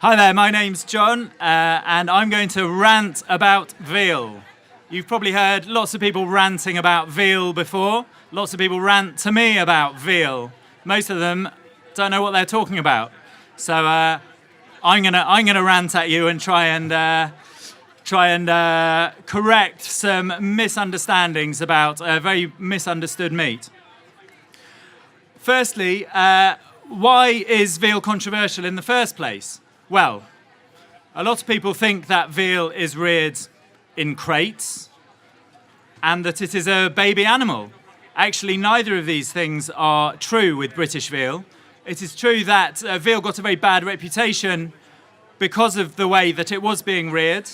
Hi there, my name's John, and I'm going to rant about veal. You've probably heard lots of people ranting about veal before. Lots of people rant to me about veal. Most of them don't know what they're talking about. So I'm gonna rant at you and try and correct some misunderstandings about a very misunderstood meat. Firstly, why is veal controversial in the first place? Well, a lot of people think that veal is reared in crates and that it is a baby animal. Actually, neither of these things are true with British veal. It is true that veal got a very bad reputation because of the way that it was being reared.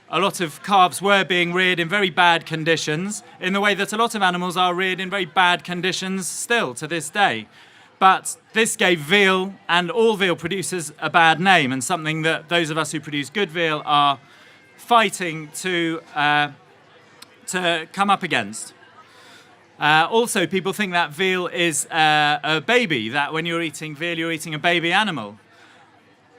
A lot of calves were being reared in very bad conditions, in the way that a lot of animals are reared in very bad conditions still to this day. But this gave veal and all veal producers a bad name, and something that those of us who produce good veal are fighting to come up against. Also, people think that veal is a baby, that when you're eating veal, you're eating a baby animal.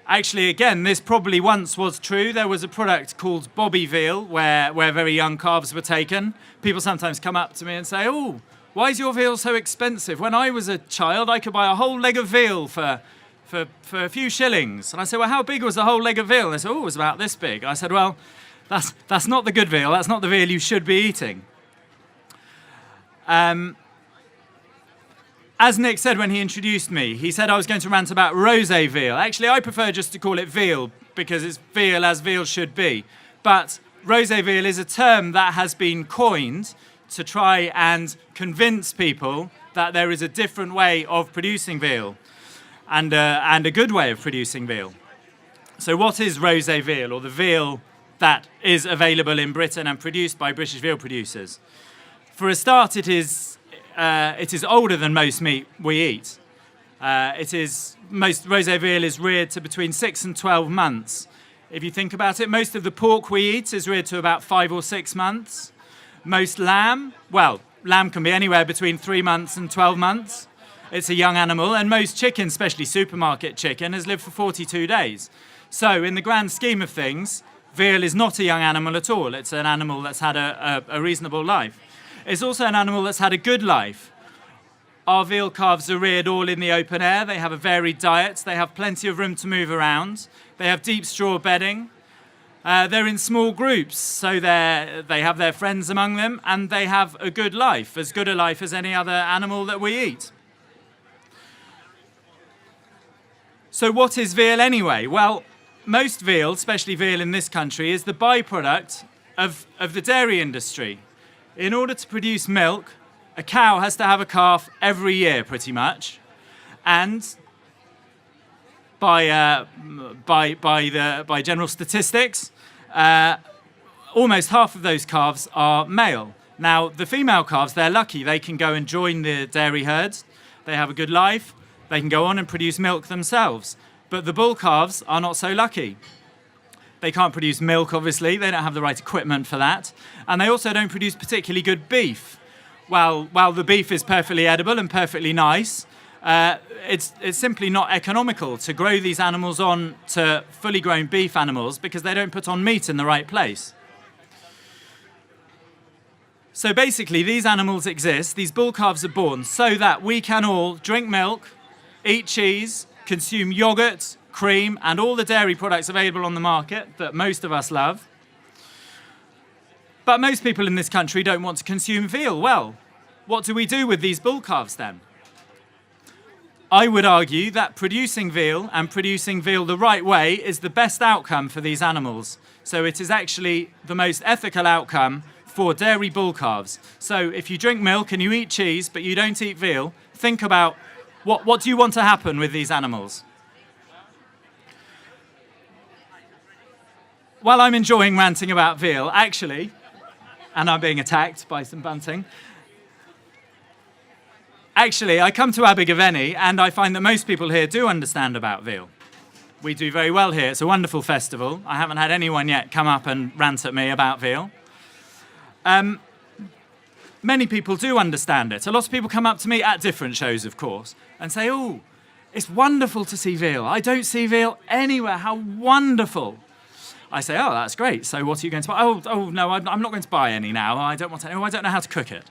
Actually, again, this probably once was true. There was a product called Bobby veal where very young calves were taken. People sometimes come up to me and say, "Oh, why is your veal so expensive? When I was a child, I could buy a whole leg of veal for a few shillings." And I said, "Well, how big was the whole leg of veal?" And they said, "Oh, it was about this big." I said, "Well, that's not the good veal. That's not the veal you should be eating." As Nick said when he introduced me, he said I was going to rant about rosé veal. Actually, I prefer just to call it veal because it's veal as veal should be. But rosé veal is a term that has been coined to try and convince people that there is a different way of producing veal and a good way of producing veal. So what is rosé veal, or the veal that is available in Britain and produced by British veal producers? For a start, it is older than most meat we eat. Most rosé veal is reared to between 6 and 12 months. If you think about it, most of the pork we eat is reared to about 5 or 6 months. Most lamb can be anywhere between 3 months and 12 months. It's a young animal, and most chicken, especially supermarket chicken, has lived for 42 days. So in the grand scheme of things, veal is not a young animal at all. It's an animal that's had a reasonable life. It's also an animal that's had a good life. Our veal calves are reared all in the open air. They have a varied diet. They have plenty of room to move around. They have deep straw bedding. They're in small groups, so they have their friends among them, and they have a good life, as good a life as any other animal that we eat. So what is veal anyway? Well, most veal, especially veal in this country, is the byproduct of the dairy industry. In order to produce milk, a cow has to have a calf every year, pretty much, and by general statistics, almost half of those calves are male. Now, the female calves, they're lucky. They can go and join the dairy herds. They have a good life. They can go on and produce milk themselves. But the bull calves are not so lucky. They can't produce milk, obviously. They don't have the right equipment for that. And they also don't produce particularly good beef. While the beef is perfectly edible and perfectly nice, it's simply not economical to grow these animals on to fully grown beef animals because they don't put on meat in the right place. So basically, these animals exist, these bull calves are born so that we can all drink milk, eat cheese, consume yogurt, cream, and all the dairy products available on the market that most of us love. But most people in this country don't want to consume veal. Well, what do we do with these bull calves then? I would argue that producing veal and producing veal the right way is the best outcome for these animals. So it is actually the most ethical outcome for dairy bull calves. So if you drink milk and you eat cheese but you don't eat veal, think about what do you want to happen with these animals? While I'm enjoying ranting about veal, actually, and I'm being attacked by some bunting, actually, I come to Abergavenny and I find that most people here do understand about veal. We do very well here. It's a wonderful festival. I haven't had anyone yet come up and rant at me about veal. Many people do understand it. A lot of people come up to me at different shows, of course, and say, "Oh, It's wonderful to see veal. I don't see veal anywhere. How wonderful. I say, oh, that's great. So what are you going to buy? Oh no, I'm not going to buy any now. I don't want any. Oh, I don't know how to cook it.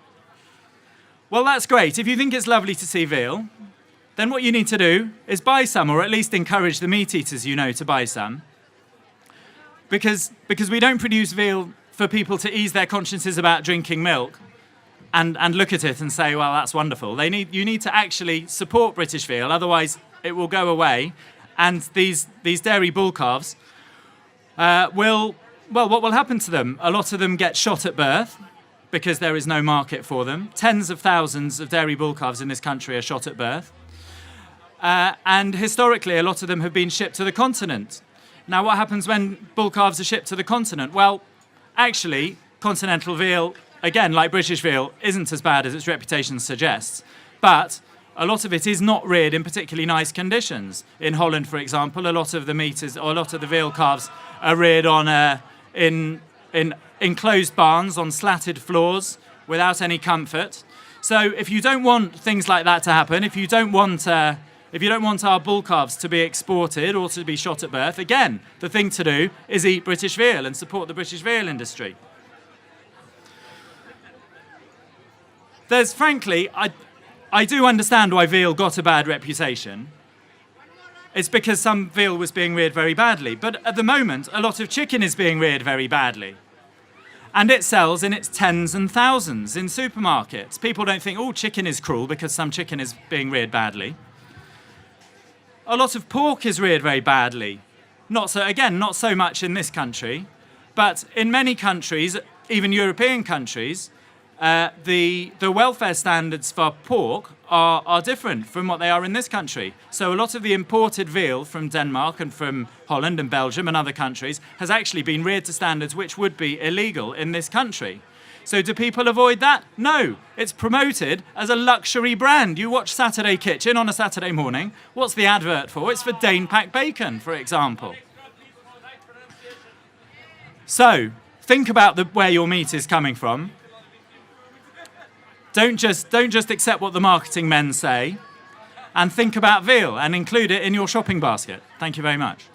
Well, that's great. If you think it's lovely to see veal, then what you need to do is buy some, or at least encourage the meat eaters you know to buy some. Because we don't produce veal for people to ease their consciences about drinking milk and look at it and say, well, that's wonderful. You need to actually support British veal, otherwise it will go away. And these dairy bull calves what will happen to them? A lot of them get shot at birth because there is no market for them. Tens of thousands of dairy bull calves in this country are shot at birth. And historically, a lot of them have been shipped to the continent. Now, what happens when bull calves are shipped to the continent? Well, actually, continental veal, again, like British veal, isn't as bad as its reputation suggests. But a lot of it is not reared in particularly nice conditions. In Holland, for example, a lot of the veal calves are reared in enclosed barns on slatted floors without any comfort. So if you don't want things like that to happen, if you don't want our bull calves to be exported or to be shot at birth, again, the thing to do is eat British veal and support the British veal industry. Frankly, I do understand why veal got a bad reputation. It's because some veal was being reared very badly. But at the moment, a lot of chicken is being reared very badly. And it sells in its tens and thousands in supermarkets. People don't think, oh, chicken is cruel because some chicken is being reared badly. A lot of pork is reared very badly. Not so much in this country. But in many countries, even European countries, the welfare standards for pork are different from what they are in this country. So a lot of the imported veal from Denmark and from Holland and Belgium and other countries has actually been reared to standards which would be illegal in this country. So do people avoid that? No. It's promoted as a luxury brand. You watch Saturday Kitchen on a Saturday morning. What's the advert for? It's for Dane Pack bacon, for example. So think about where your meat is coming from. Don't just accept what the marketing men say, and think about veal and include it in your shopping basket. Thank you very much.